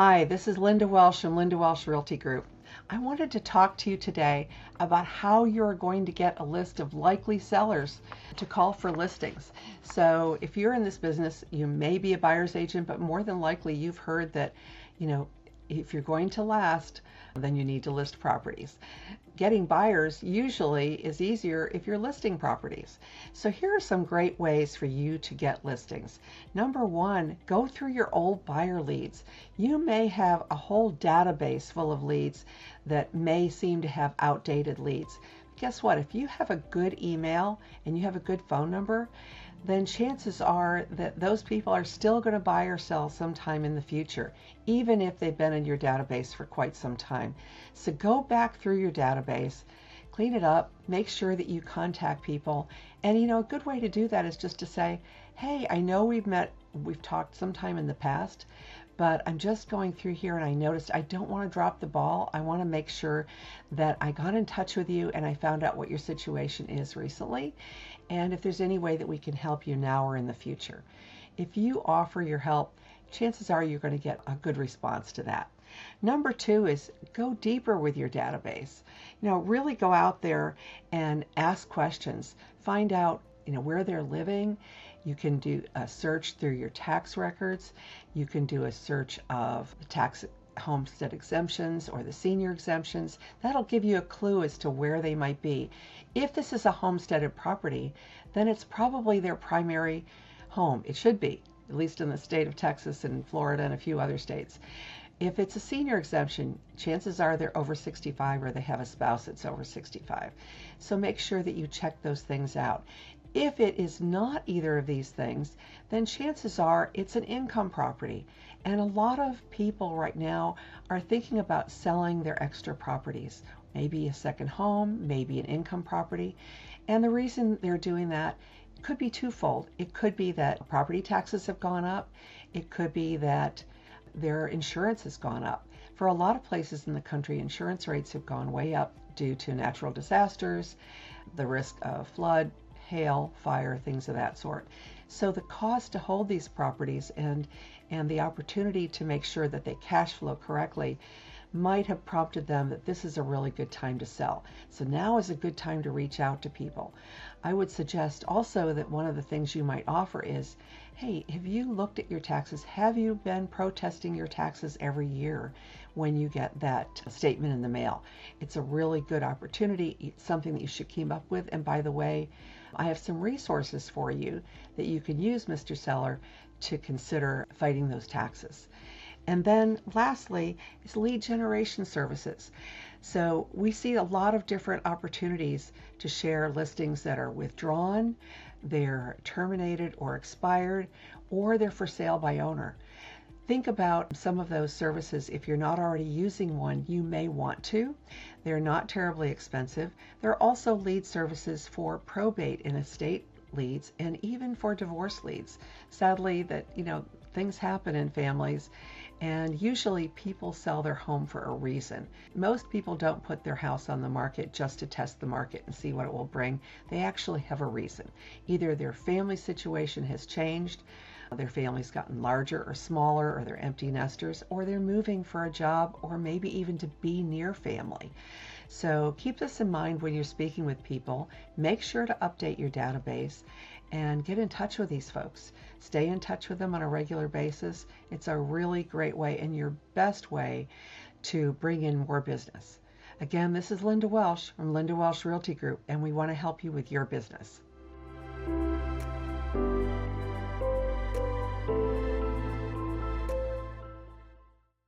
Hi, this is Linda Welsh from Linda Welsh Realty Group. I wanted to talk to you today about how you're going to get a list of likely sellers to call for listings. So if you're in this business, you may be a buyer's agent, but more than likely you've heard that, if you're going to last, then you need to list properties. Getting buyers usually is easier if you're listing properties. So here are some great ways for you to get listings. Number one, go through your old buyer leads. You may have a whole database full of leads that may seem to have outdated leads. Guess what? If you have a good email and you have a good phone number, then chances are that those people are still going to buy or sell sometime in the future, even if they've been in your database for quite some time. So go back through your database, clean it up, make sure that you contact people. And a good way to do that is just to say, hey, I know we've talked sometime in the past, but I'm just going through here and I noticed I don't want to drop the ball. I want to make sure that I got in touch with you and I found out what your situation is recently, and if there's any way that we can help you now or in the future. If you offer your help, chances are you're going to get a good response to that. Number two is go deeper with your database. Really go out there and ask questions. Find out where they're living. You can do a search through your tax records. You can do a search of the tax homestead exemptions or the senior exemptions. That'll give you a clue as to where they might be. If this is a homesteaded property, then it's probably their primary home. It should be, at least in the state of Texas and Florida and a few other states. If it's a senior exemption, chances are they're over 65 or they have a spouse that's over 65. So make sure that you check those things out. If it is not either of these things, then chances are it's an income property. And a lot of people right now are thinking about selling their extra properties, maybe a second home, maybe an income property. And the reason they're doing that could be twofold. It could be that property taxes have gone up. It could be that their insurance has gone up. For a lot of places in the country, insurance rates have gone way up due to natural disasters, the risk of flood, hail, fire, things of that sort. So the cost to hold these properties and the opportunity to make sure that they cash flow correctly might have prompted them that this is a really good time to sell. So now is a good time to reach out to people. I would suggest also that one of the things you might offer is, hey, have you looked at your taxes? Have you been protesting your taxes every year when you get that statement in the mail? It's a really good opportunity. It's something that you should keep up with. And by the way, I have some resources for you that you can use, Mr. Seller, to consider fighting those taxes. And then lastly is lead generation services. So we see a lot of different opportunities to share listings that are withdrawn, they're terminated or expired, or they're for sale by owner. Think about some of those services. If you're not already using one, you may want to. They're not terribly expensive. There are also lead services for probate and estate leads and even for divorce leads. Sadly, things happen in families, and usually people sell their home for a reason. Most people don't put their house on the market just to test the market and see what it will bring. They actually have a reason. Either their family situation has changed, their family's gotten larger or smaller, or they're empty nesters, or they're moving for a job, or maybe even to be near family. So keep this in mind when you're speaking with people. Make sure to update your database and get in touch with these folks. Stay in touch with them on a regular basis. It's a really great way and your best way to bring in more business. Again, this is Linda Welsh from Linda Welsh Realty Group, and we want to help you with your business.